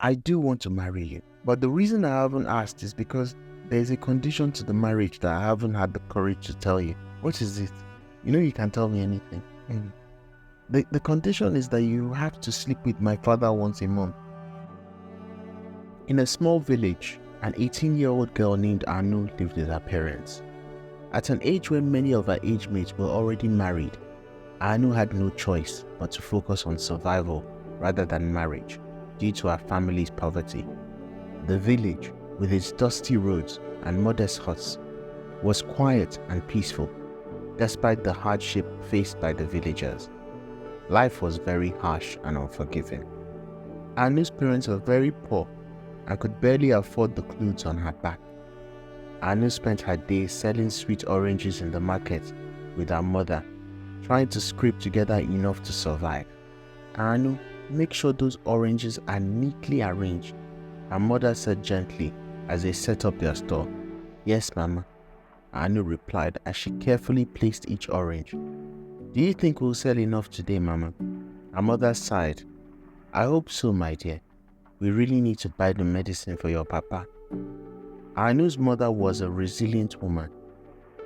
I do want to marry you. But the reason I haven't asked is because there's a condition to the marriage that I haven't had the courage to tell you. What is it? You know you can tell me anything. The condition is that you have to sleep with my father once a month. In a small village, an 18-year-old girl named Anu lived with her parents. At an age when many of her age mates were already married, Anu had no choice but to focus on survival rather than marriage due to her family's poverty. The village, with its dusty roads and modest huts, was quiet and peaceful, despite the hardship faced by the villagers. Life was very harsh and unforgiving. Anu's parents were very poor and could barely afford the clothes on her back. Anu spent her days selling sweet oranges in the market with her mother, trying to scrape together enough to survive. Anu, make sure those oranges are neatly arranged, her mother said gently as they set up their store. Yes, Mama, Anu replied as she carefully placed each orange. Do you think we'll sell enough today, Mama? Her mother sighed. I hope so, my dear. We really need to buy the medicine for your papa. Anu's mother was a resilient woman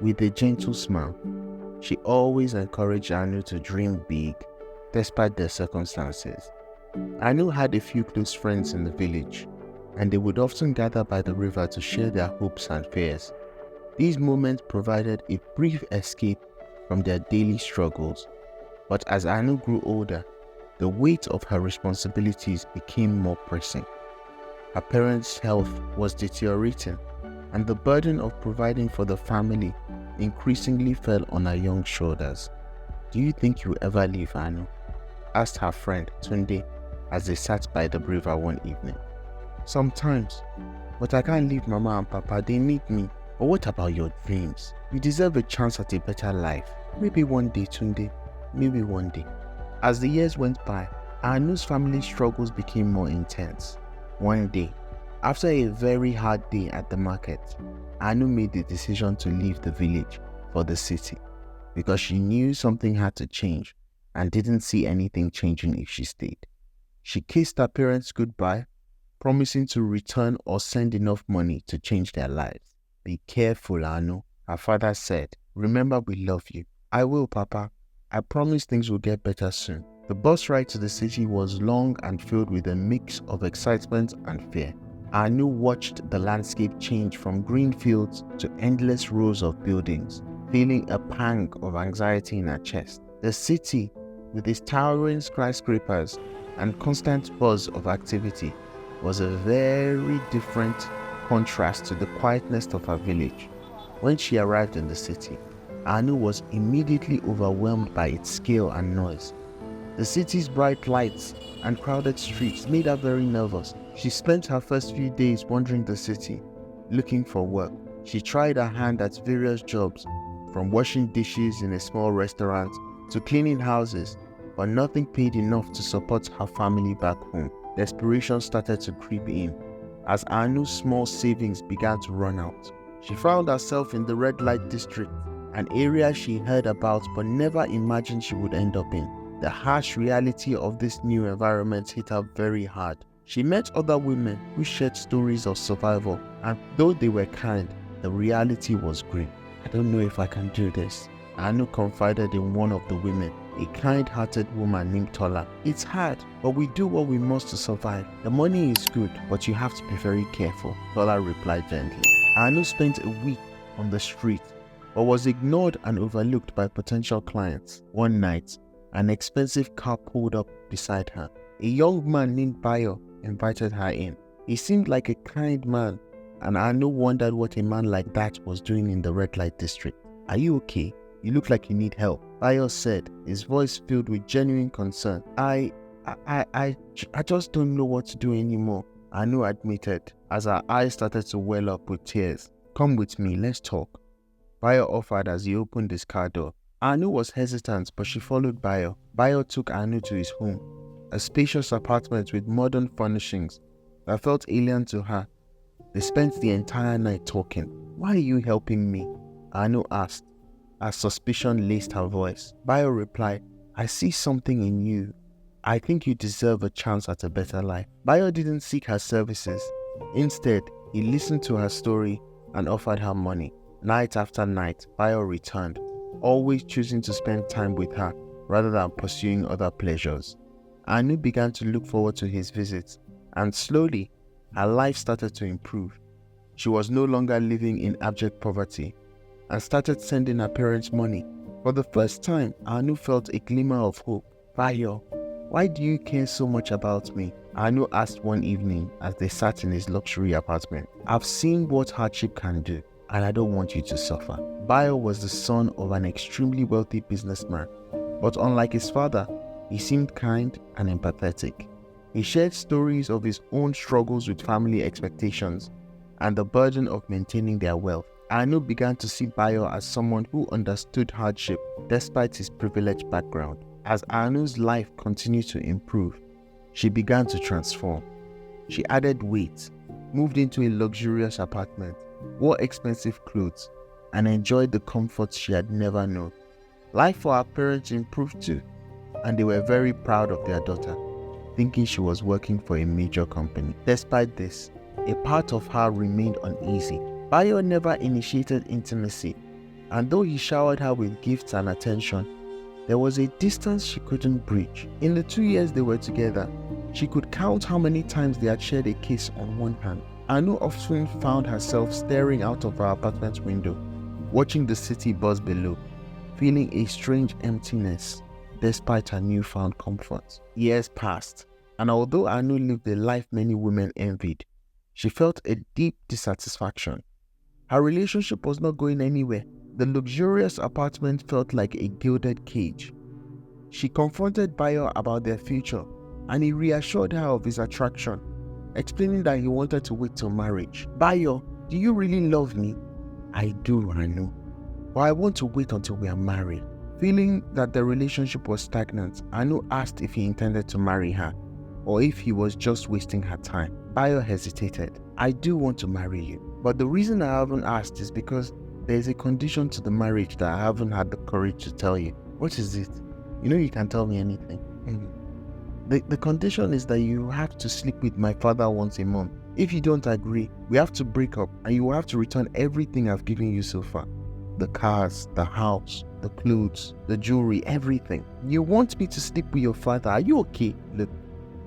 with a gentle smile. She always encouraged Anu to dream big, despite their circumstances. Anu had a few close friends in the village, and they would often gather by the river to share their hopes and fears. These moments provided a brief escape from their daily struggles. But as Anu grew older, the weight of her responsibilities became more pressing. Her parents' health was deteriorating, and the burden of providing for the family increasingly fell on her young shoulders. Do you think you'll ever leave, Anu? Asked her friend Tunde as they sat by the river one evening. Sometimes, but I can't leave Mama and Papa, they need me. But what about your dreams? You deserve a chance at a better life. Maybe one day, Tunde. Maybe one day. As the years went by, Anu's family struggles became more intense. One day, after a very hard day at the market, Anu made the decision to leave the village for the city because she knew something had to change and didn't see anything changing if she stayed. She kissed her parents goodbye, promising to return or send enough money to change their lives. Be careful, Anu, her father said. Remember, we love you. I will, Papa. I promise things will get better soon. The bus ride to the city was long and filled with a mix of excitement and fear. Anu watched the landscape change from green fields to endless rows of buildings, feeling a pang of anxiety in her chest. The city, with its towering skyscrapers and constant buzz of activity, was a very different contrast to the quietness of her village. When she arrived in the city, Anu was immediately overwhelmed by its scale and noise. The city's bright lights and crowded streets made her very nervous. She spent her first few days wandering the city, looking for work. She tried her hand at various jobs, from washing dishes in a small restaurant to cleaning houses, but nothing paid enough to support her family back home. Desperation started to creep in as Anu's small savings began to run out. She found herself in the red light district, an area she heard about but never imagined she would end up in. The harsh reality of this new environment hit her very hard. She met other women who shared stories of survival, and though they were kind, the reality was grim. I don't know if I can do this, Anu confided in one of the women, a kind-hearted woman named Tola. It's hard, but we do what we must to survive. The money is good, but you have to be very careful, Tola replied gently. Anu spent a week on the street, but was ignored and overlooked by potential clients. One night, an expensive car pulled up beside her. A young man named Bayo invited her in. He seemed like a kind man, and Anu wondered what a man like that was doing in the red light district. Are you okay? You look like you need help, Bayo said, his voice filled with genuine concern. I just don't know what to do anymore, Anu admitted, as her eyes started to well up with tears. Come with me, let's talk, Bayo offered as he opened his car door. Anu was hesitant, but she followed Bayo. Bayo took Anu to his home, a spacious apartment with modern furnishings that felt alien to her. They spent the entire night talking. Why are you helping me? Anu asked, as suspicion laced her voice. Bayo replied, I see something in you. I think you deserve a chance at a better life. Bayo didn't seek her services. Instead, he listened to her story and offered her money. Night after night, Bayo returned, always choosing to spend time with her rather than pursuing other pleasures. Anu began to look forward to his visits, and slowly, her life started to improve. She was no longer living in abject poverty and started sending her parents money. For the first time, Anu felt a glimmer of hope. Bayo, why do you care so much about me? Anu asked one evening as they sat in his luxury apartment. I've seen what hardship can do, and I don't want you to suffer. Bayo was the son of an extremely wealthy businessman, but unlike his father, he seemed kind and empathetic. He shared stories of his own struggles with family expectations and the burden of maintaining their wealth. Anu began to see Bayo as someone who understood hardship despite his privileged background. As Anu's life continued to improve, she began to transform. She added weight, moved into a luxurious apartment, wore expensive clothes, and enjoyed the comforts she had never known. Life for her parents improved too, and they were very proud of their daughter, thinking she was working for a major company. Despite this, a part of her remained uneasy. Bayo never initiated intimacy, and though he showered her with gifts and attention, there was a distance she couldn't bridge. In the 2 years they were together, she could count how many times they had shared a kiss on one hand. Anu often found herself staring out of her apartment window, watching the city buzz below, feeling a strange emptiness despite her newfound comfort. Years passed, and although Anu lived a life many women envied, she felt a deep dissatisfaction. Her relationship was not going anywhere. The luxurious apartment felt like a gilded cage. She confronted Bayo about their future, and he reassured her of his attraction, explaining that he wanted to wait till marriage. Bayo, do you really love me? I do, Anu. But I want to wait until we are married. Feeling that the relationship was stagnant, Anu asked if he intended to marry her, or if he was just wasting her time. Bayo hesitated. I do want to marry you, but the reason I haven't asked is because there's a condition to the marriage that I haven't had the courage to tell you. What is it? You know you can tell me anything. The condition is that you have to sleep with my father once a month. If you don't agree, we have to break up and you will have to return everything I've given you so far. The cars, the house, the clothes, the jewelry, everything. You want me to sleep with your father? Are you okay? Look,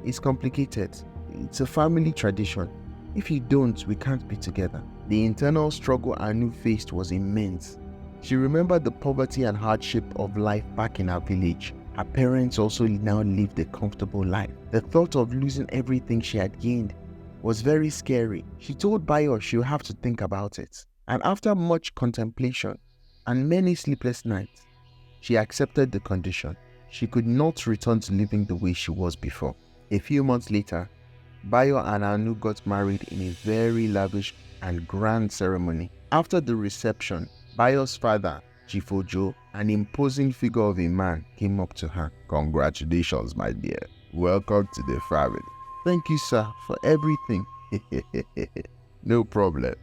it's complicated. It's a family tradition. If you don't, we can't be together. The internal struggle Anu faced was immense. She remembered the poverty and hardship of life back in her village. Her parents also now lived a comfortable life. The thought of losing everything she had gained was very scary. She told Bayo she would have to think about it. And after much contemplation and many sleepless nights, she accepted the condition. She could not return to living the way she was before. A few months later, Bayo and Anu got married in a very lavish and grand ceremony. After the reception, Bayo's father, Chief Ojo, an imposing figure of a man, came up to her. Congratulations, my dear. Welcome to the family. Thank you, sir, for everything. No problem.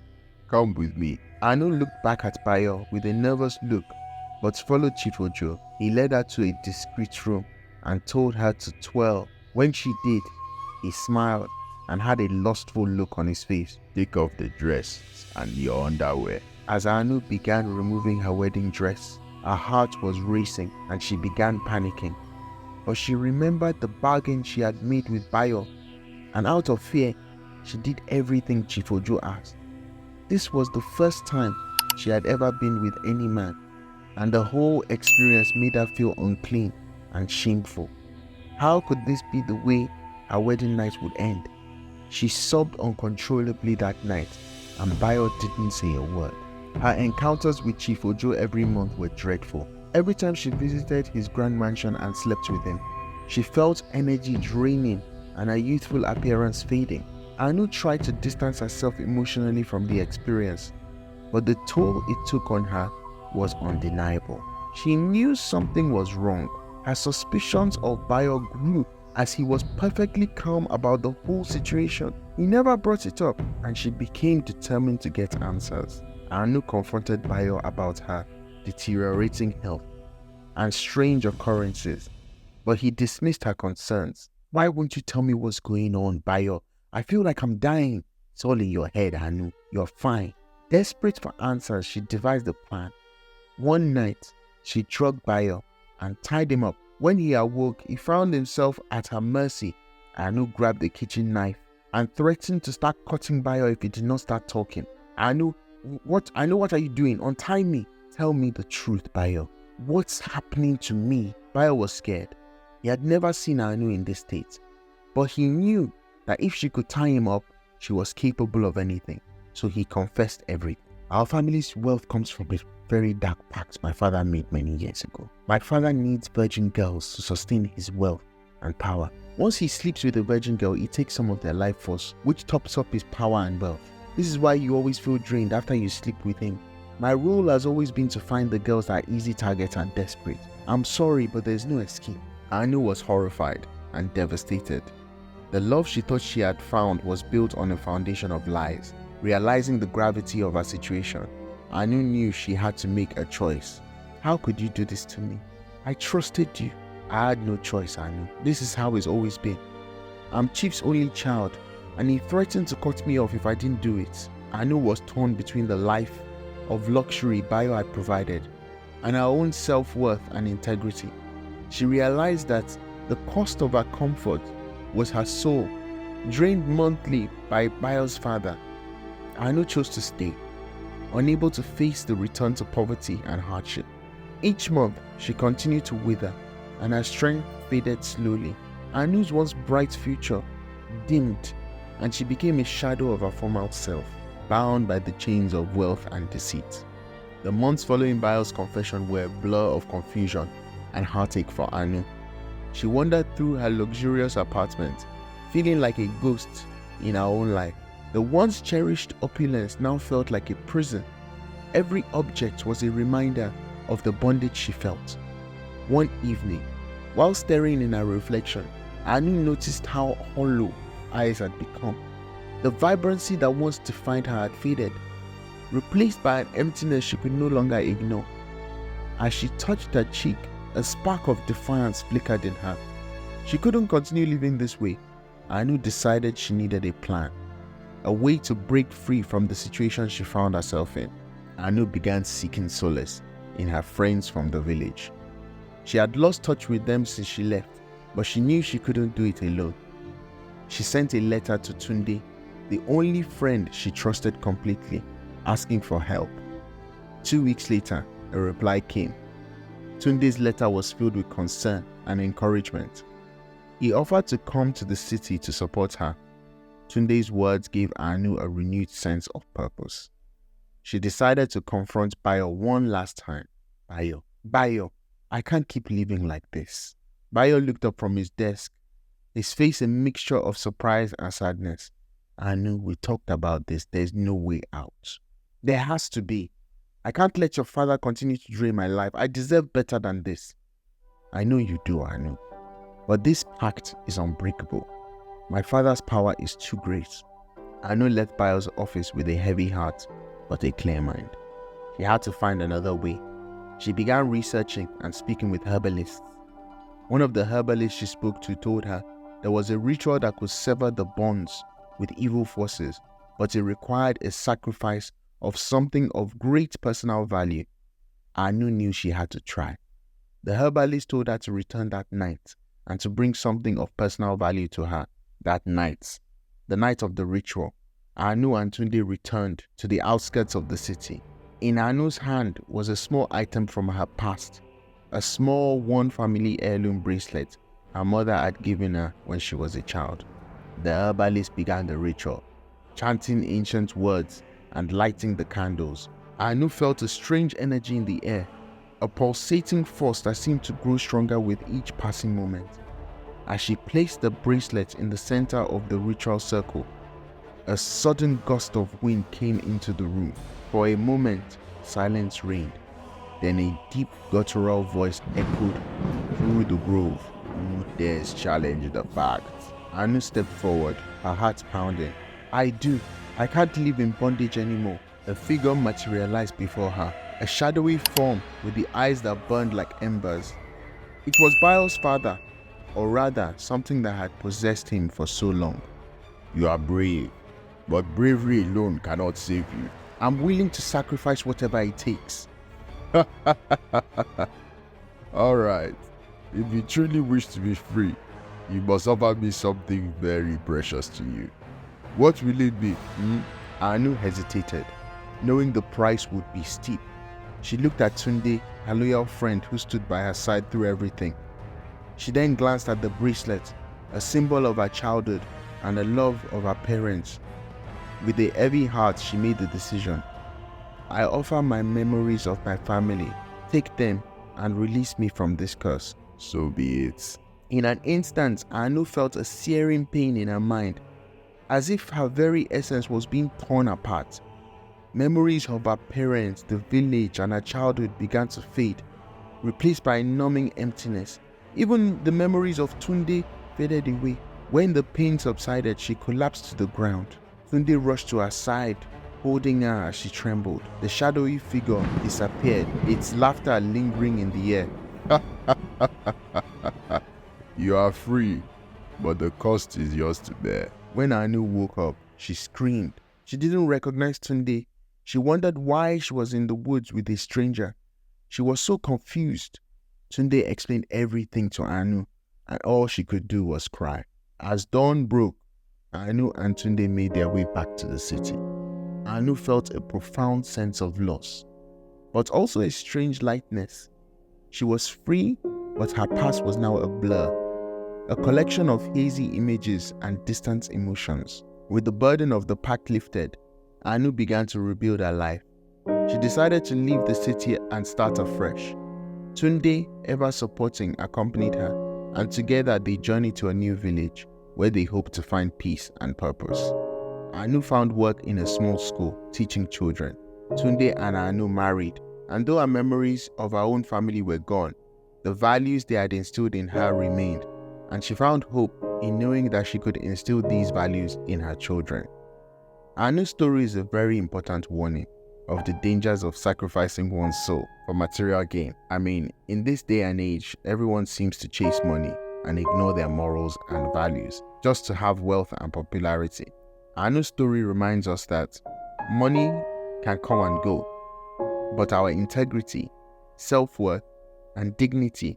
Come with me. Anu looked back at Bayo with a nervous look, but followed Chief Ojo. He led her to a discreet room and told her to twirl. When she did, he smiled and had a lustful look on his face. Take off the dress and your underwear. As Anu began removing her wedding dress, her heart was racing and she began panicking. But she remembered the bargain she had made with Bayo, and out of fear, she did everything Chief Ojo asked. This was the first time she had ever been with any man, and the whole experience made her feel unclean and shameful. How could this be the way her wedding night would end? She sobbed uncontrollably that night, and Bayo didn't say a word. Her encounters with Chief Ojo every month were dreadful. Every time she visited his grand mansion and slept with him, she felt energy draining and her youthful appearance fading. Anu tried to distance herself emotionally from the experience, but the toll it took on her was undeniable. She knew something was wrong. Her suspicions of Bayo grew as he was perfectly calm about the whole situation. He never brought it up, and she became determined to get answers. Anu confronted Bayo about her deteriorating health and strange occurrences. But he dismissed her concerns. Why won't you tell me what's going on, Bayo? I feel like I'm dying. It's all in your head, Anu. You're fine. Desperate for answers, she devised a plan. One night, she drugged Bayo and tied him up. When he awoke, he found himself at her mercy. Anu grabbed the kitchen knife and threatened to start cutting Bayo if he did not start talking. Anu, what are you doing? Untie me. Tell me the truth, Bayo. What's happening to me? Bayo was scared. He had never seen Anu in this state. But he knew that if she could tie him up, she was capable of anything. So he confessed everything. Our family's wealth comes from a very dark pact my father made many years ago. My father needs virgin girls to sustain his wealth and power. Once he sleeps with a virgin girl, he takes some of their life force, which tops up his power and wealth. This is why you always feel drained after you sleep with him. My rule has always been to find the girls that are easy targets and desperate. I'm sorry, but there's no escape. Anu was horrified and devastated. The love she thought she had found was built on a foundation of lies. Realizing the gravity of her situation, Anu knew she had to make a choice. How could you do this to me? I trusted you. I had no choice, Anu. This is how it's always been. I'm Chief's only child, and he threatened to cut me off if I didn't do it. Anu was torn between the life of luxury Bayo had provided and her own self-worth and integrity. She realized that the cost of her comfort was her soul, drained monthly by Bayo's father. Anu chose to stay, unable to face the return to poverty and hardship. Each month, she continued to wither, and her strength faded slowly. Anu's once bright future dimmed, and she became a shadow of her former self, bound by the chains of wealth and deceit. The months following Bayo's confession were a blur of confusion and heartache for Anu. She wandered through her luxurious apartment, feeling like a ghost in her own life. The once cherished opulence now felt like a prison. Every object was a reminder of the bondage she felt. One evening, while staring in her reflection, Anu noticed how hollow her eyes had become. The vibrancy that once defined her had faded, replaced by an emptiness she could no longer ignore. As she touched her cheek, a spark of defiance flickered in her. She couldn't continue living this way. Anu decided she needed a plan, a way to break free from the situation she found herself in. Anu began seeking solace in her friends from the village. She had lost touch with them since she left, but she knew she couldn't do it alone. She sent a letter to Tunde, the only friend she trusted completely, asking for help. 2 weeks later, a reply came. Tunde's letter was filled with concern and encouragement. He offered to come to the city to support her. Tunde's words gave Anu a renewed sense of purpose. She decided to confront Bayo one last time. Bayo, I can't keep living like this. Bayo looked up from his desk, his face a mixture of surprise and sadness. Anu, we talked about this. There's no way out. There has to be. I can't let your father continue to drain my life. I deserve better than this. I know you do, Anu. But this pact is unbreakable. My father's power is too great. Anu left Bayo's office with a heavy heart, but a clear mind. She had to find another way. She began researching and speaking with herbalists. One of the herbalists she spoke to told her there was a ritual that could sever the bonds with evil forces, but it required a sacrifice of something of great personal value. Anu knew she had to try. The herbalist told her to return that night and to bring something of personal value to her that night, the night of the ritual. Anu and Tunde returned to the outskirts of the city. In Anu's hand was a small item from her past, a small one-family heirloom bracelet her mother had given her when she was a child. The herbalist began the ritual, chanting ancient words and lighting the candles. Anu felt a strange energy in the air, a pulsating force that seemed to grow stronger with each passing moment. As she placed the bracelet in the center of the ritual circle, a sudden gust of wind came into the room. For a moment, silence reigned. Then a deep guttural voice echoed through the grove. Who dares challenge the facts? Anu stepped forward, her heart pounding. I can't live in bondage anymore. A figure materialized before her, a shadowy form with the eyes that burned like embers. It was Bayo's father, or rather, something that had possessed him for so long. You are brave, but bravery alone cannot save you. I'm willing to sacrifice whatever it takes. All right, if you truly wish to be free, you must offer me something very precious to you. What will it be? Anu hesitated, knowing the price would be steep. She looked at Tunde, her loyal friend who stood by her side through everything. She then glanced at the bracelet, a symbol of her childhood and the love of her parents. With a heavy heart, she made the decision. I offer my memories of my family. Take them and release me from this curse. So be it. In an instant, Anu felt a searing pain in her mind, as if her very essence was being torn apart. Memories of her parents, the village, and her childhood began to fade, replaced by a numbing emptiness. Even the memories of Tunde faded away. When the pain subsided, she collapsed to the ground. Tunde rushed to her side, holding her as she trembled. The shadowy figure disappeared, its laughter lingering in the air. You are free, but the cost is yours to bear. When Anu woke up, she screamed. She didn't recognize Tunde. She wondered why she was in the woods with a stranger. She was so confused. Tunde explained everything to Anu, and all she could do was cry. As dawn broke, Anu and Tunde made their way back to the city. Anu felt a profound sense of loss, but also a strange lightness. She was free, but her past was now a blur, a collection of hazy images and distant emotions. With the burden of the pack lifted, Anu began to rebuild her life. She decided to leave the city and start afresh. Tunde, ever supporting, accompanied her, and together they journeyed to a new village where they hoped to find peace and purpose. Anu found work in a small school teaching children. Tunde and Anu married, and though her memories of her own family were gone, the values they had instilled in her remained, and she found hope in knowing that she could instill these values in her children. Anu's story is a very important warning of the dangers of sacrificing one's soul for material gain. I mean, in this day and age, everyone seems to chase money and ignore their morals and values just to have wealth and popularity. Anu's story reminds us that money can come and go, but our integrity, self-worth, and dignity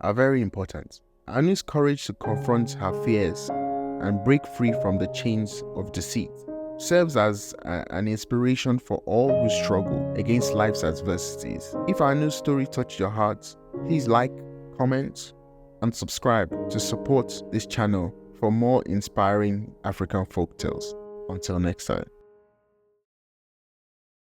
are very important. Anu's courage to confront her fears and break free from the chains of deceit serves as an inspiration for all who struggle against life's adversities. If Anu's story touched your heart, please like, comment, and subscribe to support this channel for more inspiring African folktales. Until next time.